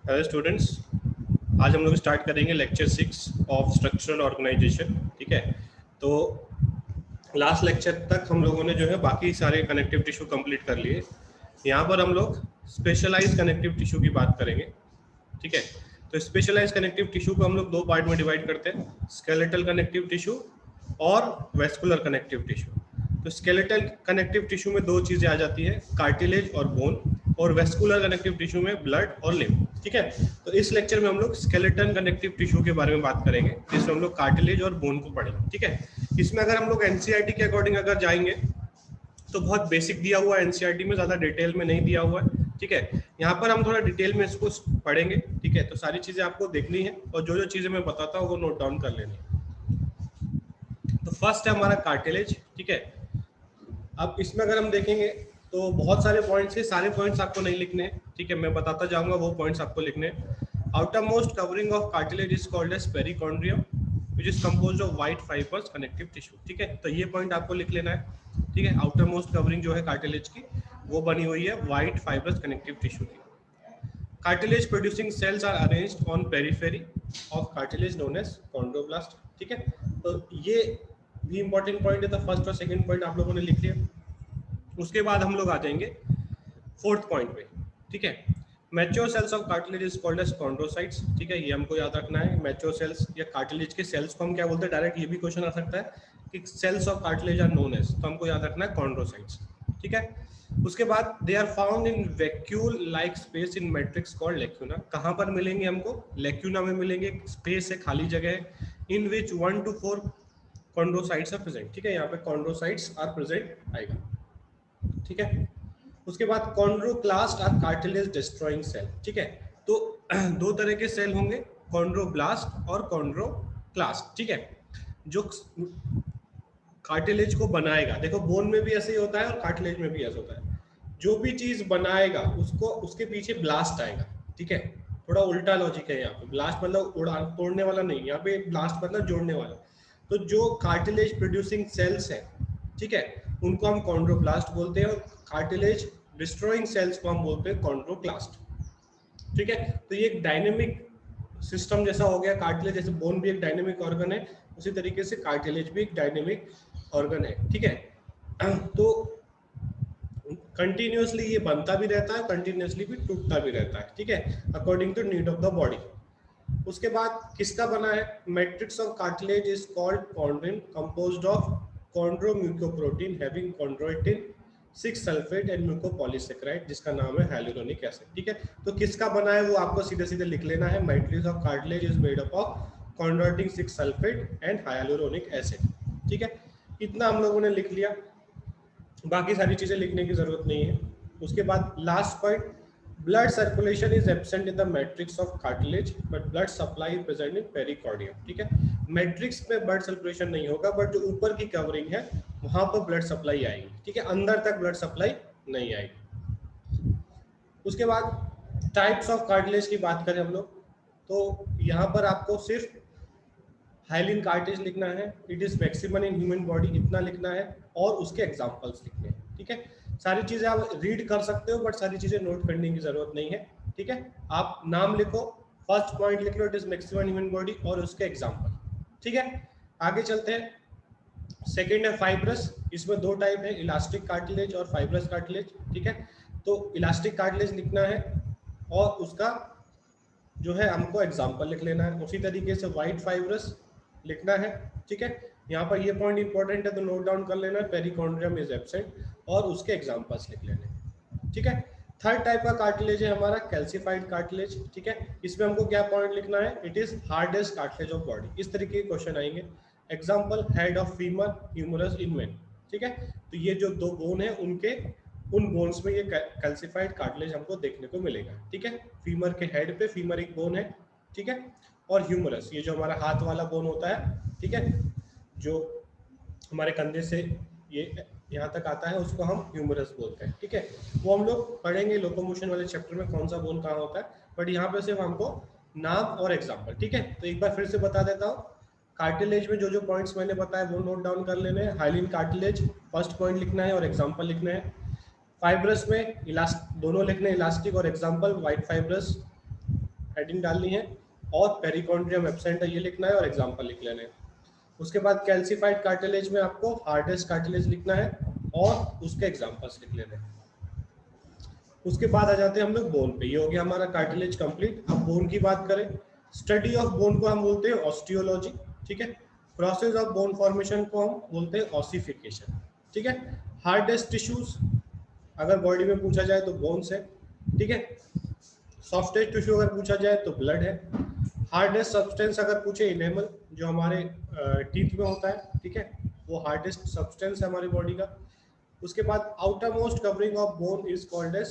Hello students, आज हम लोग स्टार्ट करेंगे लेक्चर 6 ऑफ स्ट्रक्चरल ऑर्गेनाइजेशन। ठीक है, तो लास्ट लेक्चर तक हम लोगों ने जो है बाकी सारे कनेक्टिव टिश्यू कंप्लीट कर लिए। यहाँ पर हम लोग स्पेशलाइज कनेक्टिव टिश्यू की बात करेंगे। ठीक है, तो स्पेशलाइज कनेक्टिव टिश्यू को हम लोग दो पार्ट में डिवाइड करते हैं, स्केलेटल कनेक्टिव टिश्यू और वेस्कुलर कनेक्टिव टिश्यू। तो स्केलेटल कनेक्टिव टिश्यू में दो चीजें आ जाती है, कार्टिलेज और बोन, और वेस्कुलर कनेक्टिव टिश्यू में ब्लड और लिम्फ। ठीक है, तो इस लेक्चर में हम लोग स्केलेटन कनेक्टिव टिश्यू के बारे में बात करेंगे, जिसमें हम लोग कार्टिलेज और बोन को पढ़ेंगे। ठीक है, इसमें अगर हम लोग एनसीईआरटी के अकॉर्डिंग अगर जाएंगे तो बहुत बेसिक दिया हुआ है, एनसीईआरटी में ज्यादा डिटेल में नहीं दिया हुआ है। ठीक है, यहाँ पर हम थोड़ा डिटेल में इसको पढ़ेंगे। ठीक है, तो सारी चीजें आपको देखनी है और जो जो चीजें मैं बताता हूँ वो नोट डाउन कर लेनी है। तो फर्स्ट है हमारा कार्टिलेज। ठीक है, अब इसमें अगर हम देखेंगे तो बहुत सारे पॉइंट्स हैं, सारे पॉइंट्स आपको नहीं लिखने हैं। ठीक है, मैं बताता जाऊंगा, वो पॉइंट्स आपको लिखने हैं। Outermost covering of cartilage is called as perichondrium which is composed of white fibres connective tissue. ठीक है, तो ये पॉइंट आपको लिख लेना है। ठीक है, आउटर मोस्ट कवरिंग जो है कार्टिलेज की वो बनी हुई है व्हाइट फाइबर्स कनेक्टिव टिश्यू की। Cartilage producing cells are arranged on periphery of cartilage known as chondroblast. ठीक है, तो ये भी इंपॉर्टेंट पॉइंट है, तो फर्स्ट और सेकंड पॉइंट आप लोगों ने लिख लिया। उसके बाद हम लोग आ जाएंगे फोर्थ पॉइंट पे। ठीक है, mature cells of cartilage is called as chondrocytes. ठीक है, ये हमको याद रखना है। मैच्योर सेल्स या कार्टिलेज के सेल्स को हम क्या बोलते हैं, डायरेक्ट ये भी क्वेश्चन आ सकता है कि cells of cartilage are known as, तो हमको याद रखना है कॉन्ड्रोसाइट्स। ठीक है, उसके बाद they are found in vacuole like space in matrix called lacuna. कहाँ पर मिलेंगे हमको, लेक्यूना में मिलेंगे, स्पेस है, खाली जगह है, इन विच 1 to 4 कॉन्ड्रोसाइट्स आर प्रेजेंट। ठीक है, यहाँ पे कॉन्ड्रोसाइट्स आर प्रेजेंट आएगा। ठीक है, उसके बाद chondroclast are cartilage destroying cell. ठीक है, तो दो तरह के सेल होंगे, कॉन्ड्रोब्लास्ट और कॉन्ड्रोक्लास्ट। ठीक है, जो कार्टिलेज को बनाएगा, देखो बोन में भी ऐसे ही होता है और कार्टिलेज में भी ऐसा होता है, जो भी चीज बनाएगा उसको उसके पीछे ब्लास्ट आएगा। ठीक है, थोड़ा उल्टा लॉजिक है यहाँ पे, ब्लास्ट मतलब तोड़ने वाला नहीं, यहाँ पे ब्लास्ट मतलब जोड़ने वाला। तो जो कार्टिलेज प्रोड्यूसिंग सेल्स है, ठीक है, उनको हम कॉन्ड्रोब्लास्ट बोलते हैं, और कार्टिलेज डिस्ट्रॉइंग सेल्स को हम बोलते हैं कॉन्ड्रोक्लास्ट। ठीक है, तो ये एक डायनेमिक सिस्टम जैसा हो गया। कार्टिलेज जैसे बोन भी एक डायनेमिक ऑर्गन है, उसी तरीके से कार्टिलेज भी एक डायनेमिक ऑर्गन है। ठीक है, तो कंटिन्यूअसली ये बनता भी रहता है, कंटिन्यूअसली भी टूटता भी रहता है। ठीक है, according to need of the body. उसके बाद किसका बना है, matrix of cartilage is called chondrin, composed of chondromucoprotein having chondroitin 6 sulphate and mucopolysaccharide, जिसका नाम है हाइलुरोनिक एसिड। ठीक है, तो किसका बना है वो आपको सीधे सीधे लिख लेना है। Matrix of cartilage is made up of chondroitin 6 sulphate and hyaluronic acid. ठीक है, इतना हम लोगों ने लिख लिया, बाकी सारी चीजें लिखने की जरूरत नहीं है। उसके बाद last point, blood circulation is absent in the matrix of cartilage but blood supply is present in pericardium. ठीक है, मैट्रिक्स में ब्लड सर्कुलेशन नहीं होगा, बट जो ऊपर की कवरिंग है वहां पर ब्लड सप्लाई आएगी। ठीक है, अंदर तक ब्लड सप्लाई नहीं आएगी। उसके बाद टाइप्स ऑफ कार्टिलेज की बात करें हम लोग, तो यहाँ पर आपको सिर्फ हाइलिन कार्टिलेज लिखना है, it is maximum in human body, इतना लिखना है, और उसके एग्जांपल्स लिखने हैं। ठीक है, सारी चीजें आप रीड कर सकते हो, बट सारी चीजें नोट करने की जरूरत नहीं है। ठीक है, आप नाम लिखो, फर्स्ट पॉइंट लिख लो, it is maximum human body और उसके एग्जांपल। ठीक है, आगे चलते हैं। सेकेंड है फाइब्रस, इसमें दो टाइप है, इलास्टिक कार्टिलेज और फाइब्रस कार्टिलेज। ठीक है, तो इलास्टिक कार्टिलेज लिखना है और उसका जो है हमको एग्जांपल लिख लेना है। उसी तरीके से व्हाइट फाइब्रस लिखना है। ठीक है, यहाँ पर ये पॉइंट इंपॉर्टेंट है तो नोट डाउन कर लेना, पेरिकॉन्ड्रियम इज एब्सेंट, और उसके एग्जांपल्स लिख लेने। ठीक है, थर्ड टाइप का कार्टिलेज है हमारा कैल्सिफाइड कार्टिलेज। ठीक है, इसमें हमको क्या पॉइंट लिखना है, it is hardest cartilage of body. इस तरीके के क्वेश्चन आएंगे। Example, head of femur, humerus in men. ठीक है, तो ये जो दो बोन है उनके उन बोन्स में ये कैल्सिफाइड कार्टिलेज हमको देखने को मिलेगा। ठीक है, फीमर के हेड पे, फीमर एक बोन है। ठीक है, और ह्यूमरस ये जो हमारा हाथ वाला बोन होता है, ठीक है, जो हमारे कंधे से ये यहाँ तक आता है, उसको हम ह्यूमरस बोलते हैं। ठीक है, वो हम लोग पढ़ेंगे लोकोमोशन वाले चैप्टर में, कौन सा बोन कहाँ होता है, बट यहाँ पे सिर्फ हमको नाम और एग्जाम्पल। ठीक है, तो एक बार फिर से बता देता हूँ, कार्टिलेज में जो जो पॉइंट्स मैंने बताया वो नोट डाउन कर लेने हैं। हाइलिन कार्टिलेज फर्स्ट पॉइंट लिखना है और एग्जाम्पल लिखना है। फाइब्रस में दोनों लिखने, इलास्टिक और एग्जाम्पल, व्हाइट फाइब्रस हेडिंग डालनी है, और पेरिकॉन्ड्रियम एब्सेंट है ये लिखना है और एग्जाम्पल लिख लेने हैं। उसके बाद कैल्सिफाइड कार्टिलेज में आपको हार्डेस्ट कार्टिलेज लिखना है और उसके एग्जाम्पल्स लिख लेने हैं। उसके बाद आ जाते हैं हम लोग बोन पे। ये हो गया हमारा कार्टिलेज कंप्लीट। अब बोन की बात करें, स्टडी ऑफ बोन को हम बोलते हैं ऑस्टियोलॉजी, ठीक है। प्रोसेस ऑफ बोन फॉर्मेशन को हम बोलते हैं ऑसिफिकेशन, ठीक है। हार्डेस्ट टिश्यूज अगर बॉडी में पूछा जाए तो बोन्स है, ठीक है। सॉफ्टेस्ट टिश्यू अगर पूछा जाए तो ब्लड है। हार्डेस्ट सब्सटेंस अगर पूछे इनेमल, जो हमारे टीथ में होता है, ठीक है, वो हार्डेस्ट सब्सटेंस है हमारी बॉडी का। उसके बाद outermost covering of bone is called as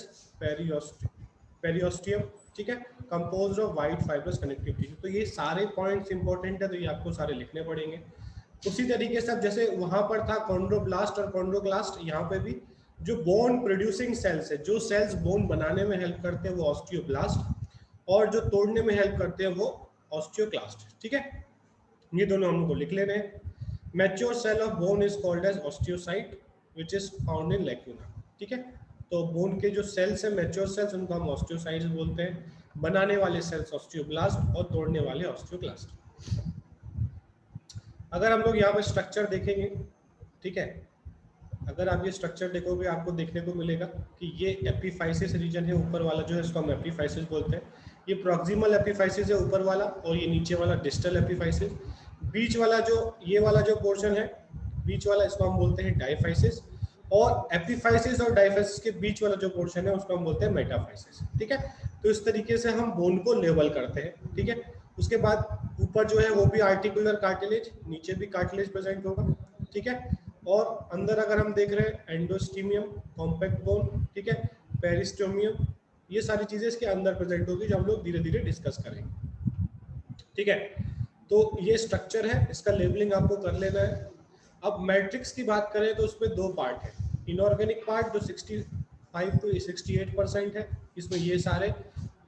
periosteum, ठीक है, composed of white fibrous connective tissue. तो ये सारे पॉइंट्स इंपॉर्टेंट है, तो ये आपको सारे लिखने पड़ेंगे। उसी तरीके से अब जैसे वहां पर था कॉन्ड्रोब्लास्ट और कॉन्ड्रोक्लास्ट, यहाँ पे भी जो बोन प्रोड्यूसिंग सेल्स है, जो सेल्स बोन बनाने में हेल्प करते हैं वो ऑस्टियोब्लास्ट, और जो तोड़ने में हेल्प करते हैं वो ऑस्टियोक्लास्ट, ठीक है। ये दोनों हम लोग को लिख लेने हैं। Mature cell of bone is called as osteocyte which is found in lacuna, ठीक है। तो बोन के जो सेल्स है मैच्योर सेल्स, उनको हम ऑस्टियोसाइट्स बोलते हैं। बनाने वाले सेल्स ऑस्टियोब्लास्ट और तोड़ने वाले ऑस्टियोक्लास्ट। अगर हम लोग यहाँ पे स्ट्रक्चर देखेंगे, ठीक है, अगर आप ये स्ट्रक्चर देखोगे आपको देखने को मिलेगा कि ये एपिफाइसिस रीजन है, ऊपर वाला जो है इसको हम एपिफाइसिस बोलते हैं। ये प्रॉक्सिमल एपिफाइसिस है ऊपर वाला, और ये नीचे वाला डिस्टल एपिफाइसिस। बीच वाला जो ये वाला जो पोर्शन है, बीच वाला, इसको हम बोलते हैं डाइफाइसिस। और एपिफाइसिस और डाइफाइसिस के बीच वाला जो पोर्शन है उसको हम बोलते हैं मेटाफाइसिस, ठीक है। तो इस तरीके से हम बोन को लेवल करते हैं, ठीक है। उसके बाद ऊपर जो है वो भी आर्टिकुलर कार्टिलेज, नीचे भी कार्टिलेज प्रेजेंट होगा, ठीक है। और अंदर अगर हम देख रहे हैं एंडोस्टीमियम, कॉम्पैक्ट बोन, ठीक है, पेरिस्टोमियम, ये सारी चीजें इसके अंदर प्रेजेंट होगी, जो हम लोग धीरे धीरे डिस्कस करेंगे, ठीक है। तो ये स्ट्रक्चर है, इसका लेबलिंग आपको कर लेना है। अब मैट्रिक्स की बात करें तो उसमें दो पार्ट है। इनऑर्गेनिक पार्ट जो 65 to 68% है, इसमें ये सारे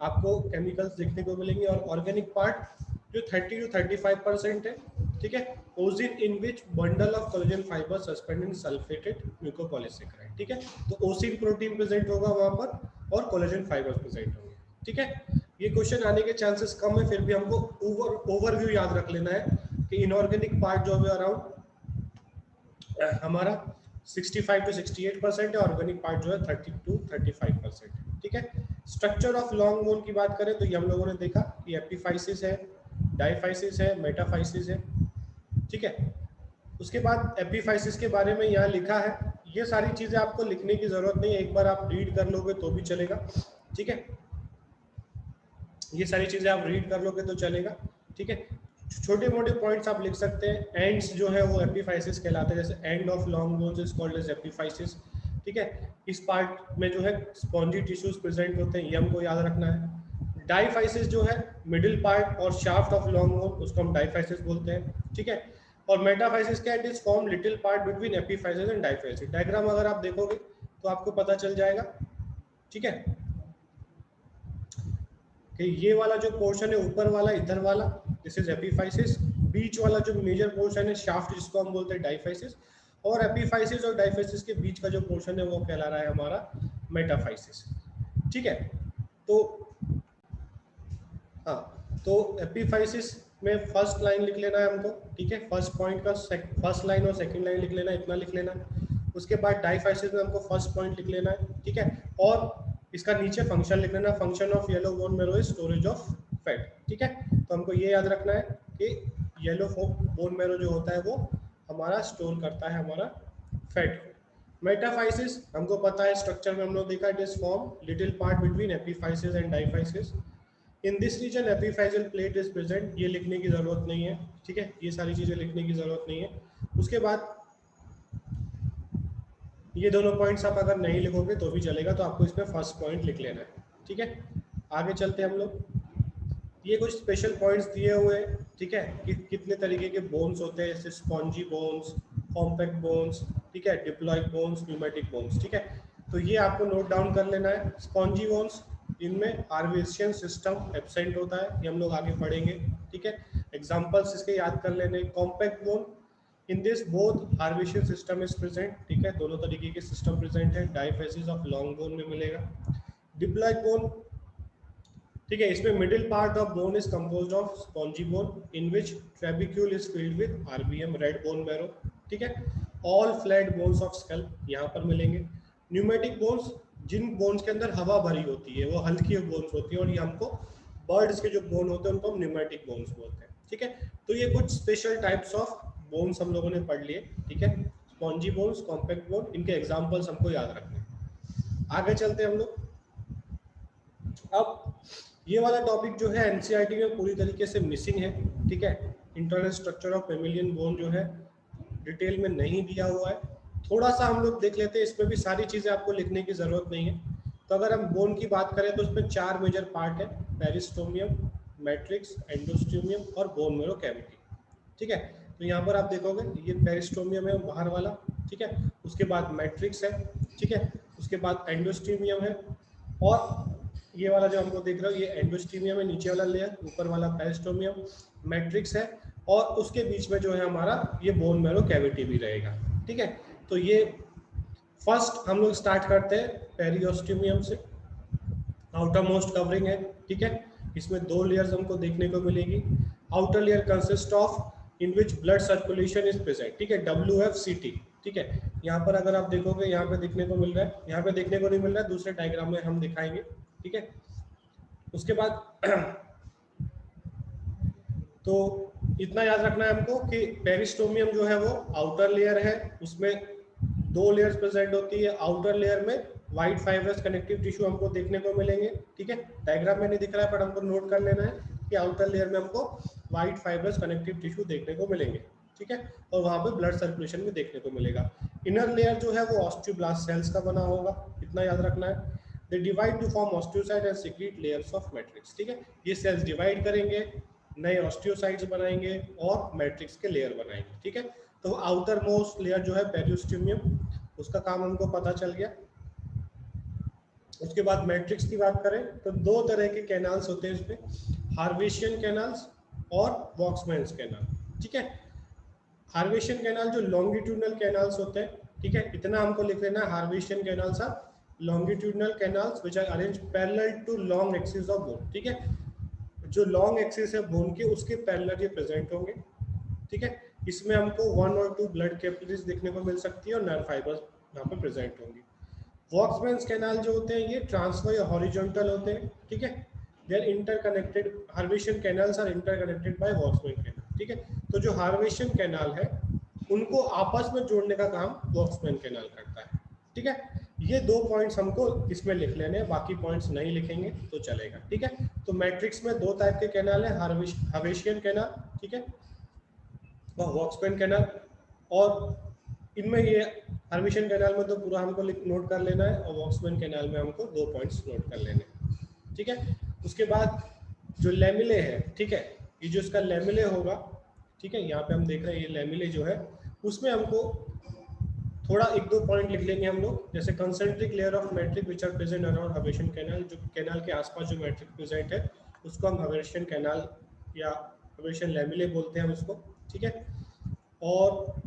आपको केमिकल्स देखने को मिलेंगे, और ऑर्गेनिक पार्ट जो 30 to 35% है, ठीक है। Ossein in which bundle of collagen fibre suspended in sulphated mucopolysaccharide, ठीक है। तो ओसिन प्रोटीन प्रेजेंट होगा वहां पर और कोलेजन फाइबर प्रेजेंट होंगे, ठीक है। ये क्वेश्चन आने के चांसेस कम है, फिर भी हमको ओवरव्यू याद रख लेना है कि इनऑर्गेनिक पार्ट जो है अराउंड हमारा 65 to 68% है, ऑर्गेनिक पार्ट जो है 30 to 35%, ठीक है। स्ट्रक्चर ऑफ लॉन्ग बोन की बात करें तो ये हम लोगों ने देखा कि एपिफाइसिस है, डाइफाइसिस है, मेटाफाइसिस है, ठीक है। उसके बाद एपिफाइसिस के बारे में यहाँ लिखा है, ये सारी चीजें आपको लिखने की जरूरत नहीं है, एक बार आप रीड कर लोगे तो भी चलेगा, ठीक है। ये सारी चीजें आप रीड कर लोगे तो चलेगा, ठीक है। छोटे मोटे पॉइंट्स आप लिख सकते हैं। एंड्स जो है वो एपिफाइसिस कहलाते हैं, जैसे end of long bones is called as epiphysis, ठीक है। इस पार्ट में जो है स्पॉन्जी टिश्यूज प्रेजेंट होते हैं, ये हमको याद रखना है। डाइफाइसिस जो है मिडिल पार्ट और शाफ्ट ऑफ लॉन्ग बोन, उसको हम डाइफाइसिस बोलते हैं, ठीक है। और मेटाफाइसिस क्या है, it is form little part between epiphysis and diaphysis. Diagram अगर आप देखोगे तो आपको पता चल जाएगा, ठीक है, कि ये वाला जो पोर्शन है ऊपर वाला, इधर वाला, दिस इज एपिफाइसिस। बीच वाला जो मेजर पोर्शन है शाफ्ट, जिसको हम बोलते हैं डाइफाइसिस। और एपिफाइसिस और डाइफाइसिस के बीच का जो पोर्शन है वो कहला रहा है हमारा मेटाफाइसिस, ठीक है। तो हाँ, तो एपिफाइसिस में फर्स्ट लाइन लिख लेना है हमको, ठीक है। फर्स्ट पॉइंट का फर्स्ट लाइन और सेकंड लाइन लिख लेना है, इतना लिख लेना है। उसके बाद डाइफाइसिस में हमको फर्स्ट पॉइंट लिख लेना है, ठीक है। और इसका नीचे फंक्शन लिख लेना, function of yellow bone marrow is storage of fat, ठीक है। तो हमको ये याद रखना है कि येलो बोन मैरो जो होता है वो हमारा स्टोर करता है हमारा फैट। मेटाफाइसिस हमको पता है, स्ट्रक्चर में हम लोग देखा, it is form little part between epiphysis and diaphysis. In this region epiphyseal plate is present, ये लिखने की जरूरत नहीं है, ठीक है। ये सारी चीजें लिखने की जरूरत नहीं है। उसके बाद ये दोनों पॉइंट्स आप अगर नहीं लिखोगे तो भी चलेगा, तो आपको इसमें फर्स्ट पॉइंट लिख लेना है, ठीक है। आगे चलते हैं हम लोग। ये कुछ स्पेशल पॉइंट्स दिए हुए हैं, ठीक है, कि कितने तरीके के बोन्स होते हैं, जैसे स्पॉन्जी बोन्स, कॉम्पैक्ट बोन्स, ठीक है, डिप्लॉइड बोन्स, न्यूमेटिक बोन्स, ठीक है। तो ये आपको नोट डाउन कर लेना है। स्पॉन्जी बोन्स, इनमें हार्वेशियन सिस्टम एब्सेंट होता है, ये हम लोग आगे पढ़ेंगे, ठीक है। एग्जाम्पल्स इसके याद कर लेने। Compact bone, in this both Haversian system is present, ठीक है, दोनों तरीके के सिस्टम प्रेजेंट है, डाइफेसिस ऑफ लॉन्ग बोन में मिलेगा। डिप्लॉइड बोन, ठीक है। इसमें middle part of bone is composed of spongy bone in which trabecula is filled with RBM red bone marrow. ठीक है। All flat bones of skull यहाँ पर मिलेंगे। न्यूमेटिक बोन्स, जिन बोन्स के अंदर हवा भरी होती है वो हल्की बोन्स होती है, और ये हमको बर्ड्स के जो बोन होते हैं उनको हम न्यूमेटिक बोन्स बोलते हैं। ठीक है। तो ये कुछ स्पेशल टाइप्स ऑफ बोन्स हम लोगों ने पढ़ लिए। ठीक है। स्पॉन्जी बोन्स, कॉम्पैक्ट बोन, इनके एग्जाम्पल्स हमको याद रखने हैं। आगे चलते हैं हम लोग। अब ये वाला टॉपिक जो है एनसीईआरटी में पूरी तरीके से मिसिंग है। ठीक है। Internal structure of mammalian bone जो है डिटेल में नहीं दिया हुआ है। थोड़ा सा हम लोग देख लेते हैं, इसमें भी सारी चीजें आपको लिखने की जरूरत नहीं है। तो अगर हम बोन की बात करें तो इसमें 4 मेजर पार्ट है, पेरिस्टोमियम, मैट्रिक्स, एंडोस्टोमियम और बोन मैरो कैविटी। ठीक है। तो यहाँ पर आप देखोगे ये पेरिस्टोमियम है बाहर वाला। ठीक है। उसके बाद मैट्रिक्स है। ठीक है। उसके बाद एंडोस्टोमियम है, और ये वाला जो हमको देख रहे हो ये एंडोस्टोमियम है, नीचे वाला लेयर, ऊपर वाला पेरिस्टोमियम, मैट्रिक्स है, और उसके बीच में जो है हमारा ये बोन मैरो कैविटी भी रहेगा। ठीक है। तो ये फर्स्ट हम लोग स्टार्ट करते हैं पेरियोस्टोमियम से। आउटर मोस्ट कवरिंग है। ठीक है। इसमें 2 लेयर्स हमको देखने को मिलेगी। Outer layer consist of in which blood circulation is present. ठीक है। WFCT। ठीक है। यहाँ पर अगर आप देखोगे यहाँ पे देखने को मिल रहा है, यहाँ पे देखने को नहीं मिल रहा है, दूसरे डायग्राम में हम दिखाएंगे। ठीक है। उसके बाद तो इतना याद रखना है हमको कि पेरिस्टोमियम जो है वो आउटर लेयर है, उसमें 2 लेयर्स प्रेजेंट होती है। आउटर लेयर में व्हाइट फाइब्रस कनेक्टिव टिश्यू हमको देखने को मिलेंगे। ठीक है। डायग्राम में नहीं दिख रहा है पर हमको नोट कर लेना है कि आउटर लेयर में हमको व्हाइट फाइब्रस कनेक्टिव टिश्यू देखने को मिलेंगे। ठीक है। और वहां पे ब्लड सर्कुलेशन भी देखने को मिलेगा। इनर लेयर जो है वो ऑस्टियोब्लास्ट सेल्स का बना होगा, इतना याद रखना है। They divide two form osteocyte and secret layers of matrix. ठीक है। ये सेल्स डिवाइड करेंगे, नए ऑस्टियोसाइट्स बनाएंगे और मैट्रिक्स के लेयर बनाएंगे। ठीक है। तो आउटर मोस्ट लेयर जो है पेरियोस्टोमियम, उसका काम हमको पता चल गया। उसके बाद मैट्रिक्स की बात करें तो 2 तरह के कैनाल्स होते हैं इसमें, हार्वेशियन कैनाल्स और वॉक्समैन्स कैनाल। ठीक है। हार्वेशियन कैनाल जो लॉन्गिट्यूडनल कैनाल्स होते हैं। ठीक है। इतना हमको लिख लेना है, Haversian canals are longitudinal canals which are arranged parallel to long axis of bone. ठीक है। जो लॉन्ग एक्सिस है बोन के उसके पैरेलल ये प्रेजेंट होंगे। ठीक है। इसमें हमको 1 और 2 ब्लड कैपिलरीज देखने को मिल सकती है और नर्व फाइबर्स यहाँ पे प्रेजेंट होंगी। वॉक्समैन्स कैनाल जो होते हैं ये ट्रांसफर या हॉरिजॉन्टल होते हैं। ठीक है। They are interconnected, Haversian canals are interconnected by वॉक्समैन कैनाल। ठीक है। तो जो हार्वेशियन कैनाल है उनको आपस में जोड़ने का काम वॉक्समैन कैनाल करता है। ठीक है। ये 2 पॉइंट्स हमको इसमें लिख लेने हैं, बाकी पॉइंट्स नहीं लिखेंगे तो चलेगा। ठीक है। तो मैट्रिक्स में 2 टाइप के कैनाल है, हार्वेशियन कैनाल, ठीक है, और वॉक्समैन कैनाल। और इनमें ये हार्वेशियन कैनाल में तो पूरा हमको नोट कर लेना है, और वॉक्समैन कैनाल में हमको 2 पॉइंट्स नोट कर लेने हैं। ठीक है। उसके बाद जो लेमिले है, ठीक है, ये जो इसका लेमिले होगा, ठीक है, यहाँ पे हम देख रहे हैं ये लेमिले जो है उसमें हमको थोड़ा 1-2 पॉइंट लिख लेंगे हम लोग, जैसे concentric layer of matrix which are present around Haversian canal. जो कैनाल के आसपास जो मैट्रिक प्रेजेंट है उसको हम हार्वेशियन कैनाल या हार्वेशियन लेमिले बोलते हैं हम इसको। ठीक है। और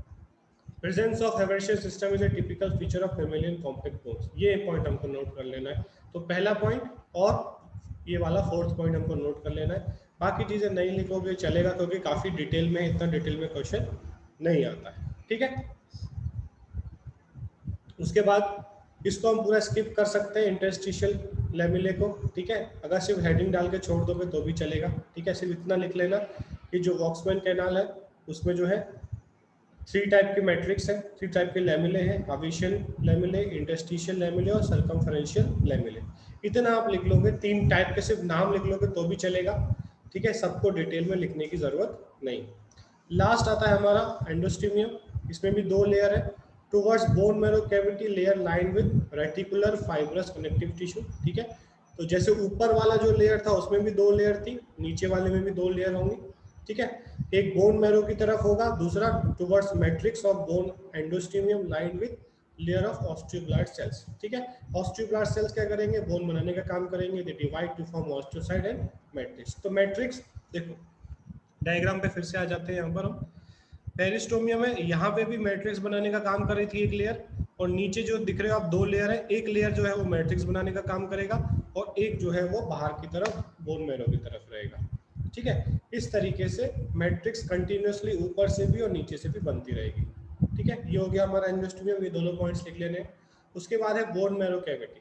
presence of Haversian system is a typical feature of mammalian compact bones. ये पॉइंट हमको नोट कर लेना है। तो पहला पॉइंट और ये वाला 4th पॉइंट हमको नोट कर लेना है। बाकी चीजें नहीं लिखोगे चलेगा, क्योंकि काफी डिटेल में, इतना डिटेल में क्वेश्चन नहीं आता है। ठीक है। उसके बाद इसको हम पूरा स्किप कर सकते हैं, इंटरस्टिशियल लेमिले को। ठीक है। अगर सिर्फ हेडिंग डाल के छोड़ दोगे तो भी चलेगा। ठीक है। सिर्फ इतना लिख लेना कि जो वॉक्समैन कैनाल है उसमें जो है 3 टाइप के मैट्रिक्स है, 3 टाइप के लेमिले हैं, हार्वेशियन लेमिले, इंटरस्टिशियल लेमिले और सर्कमफेरेंशियल लेमिले। इतना आप लिख लोगे, 3 टाइप के सिर्फ नाम लिख लोगे तो भी चलेगा। ठीक है। सबको डिटेल में लिखने की जरूरत नहीं। लास्ट आता है हमारा एंडोस्टोमियम। इसमें भी 2 लेयर है। Towards bone marrow cavity layer line with reticular fibrous connective tissue. ठीक है। तो जैसे ऊपर वाला जो लेयर था उसमें भी 2 लेयर थी, नीचे वाले में भी 2 लेयर होंगी। ठीक है। एक बोन मैरो की तरफ होगा, दूसरा towards matrix of bone endosteum line with layer of osteoblast cells. ठीक है। ऑस्टियोब्लास्ट सेल्स क्या करेंगे, बोन बनाने का काम करेंगे। They divide two form osteocyte and matrix. तो मैट्रिक्स देखो डायग्राम पे फिर से आ जाते हैं। यहाँ पर हम पेरिस्टोमियम है, यहाँ पे भी मैट्रिक्स बनाने का काम कर रही थी एक लेयर, और नीचे जो दिख रहे हो आप 2 लेयर है, एक लेयर जो है वो मैट्रिक्स बनाने का काम करेगा और एक जो है वो बाहर की तरफ बोन मैरो की तरफ रहेगा। ठीक है, इस तरीके से मैट्रिक्स कंटिन्यूसली ऊपर से भी और नीचे से भी बनती रहेगी। ठीक है, ये हो गया हमारा एंडोस्टोमियम, ये दोनों पॉइंट्स लिख लेने। उसके बाद है bone marrow cavity.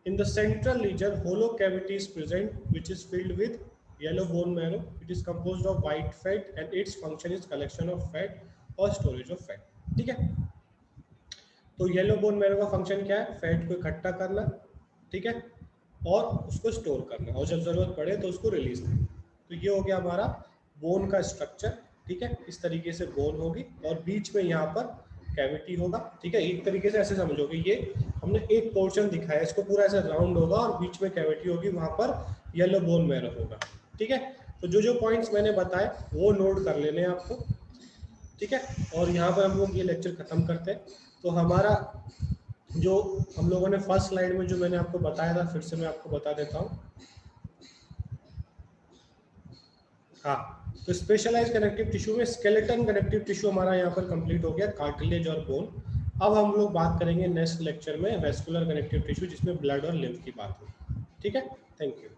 In the central region, hollow cavity is present, which is filled with yellow bone marrow. It is composed of white fat, and its function is collection of fat or storage of fat. ठीक है, तो yellow bone marrow का function क्या है? Fat को इकट्ठा करना, ठीक है, और उसको स्टोर करना, और जब जरूरत पड़े तो उसको रिलीज करना। तो ये हो गया हमारा बोन का स्ट्रक्चर। ठीक है, इस तरीके से बोन होगी और बीच में यहाँ पर कैविटी होगा। ठीक है, एक तरीके से ऐसे समझोगे, ये हमने एक पोर्शन दिखाया, इसको पूरा ऐसे राउंड होगा और बीच में कैविटी होगी, वहां पर येलो बोन मैरो होगा। ठीक है, तो जो जो पॉइंट्स मैंने बताए वो नोट कर लेने आपको। ठीक है, और यहाँ पर हम लोग ये लेक्चर खत्म करते हैं। तो हमारा जो हम लोगों ने फर्स्ट स्लाइड में जो मैंने आपको बताया था, फिर से मैं आपको बता देता हूँ। हाँ, तो स्पेशलाइज कनेक्टिव टिश्यू में स्केलेटन कनेक्टिव टिश्यू हमारा यहाँ पर कंप्लीट हो गया, कार्टिलेज और बोन। अब हम लोग बात करेंगे नेक्स्ट लेक्चर में वेस्कुलर कनेक्टिव टिश्यू, जिसमें ब्लड और लिम्फ की बात होगी। ठीक है, थैंक यू।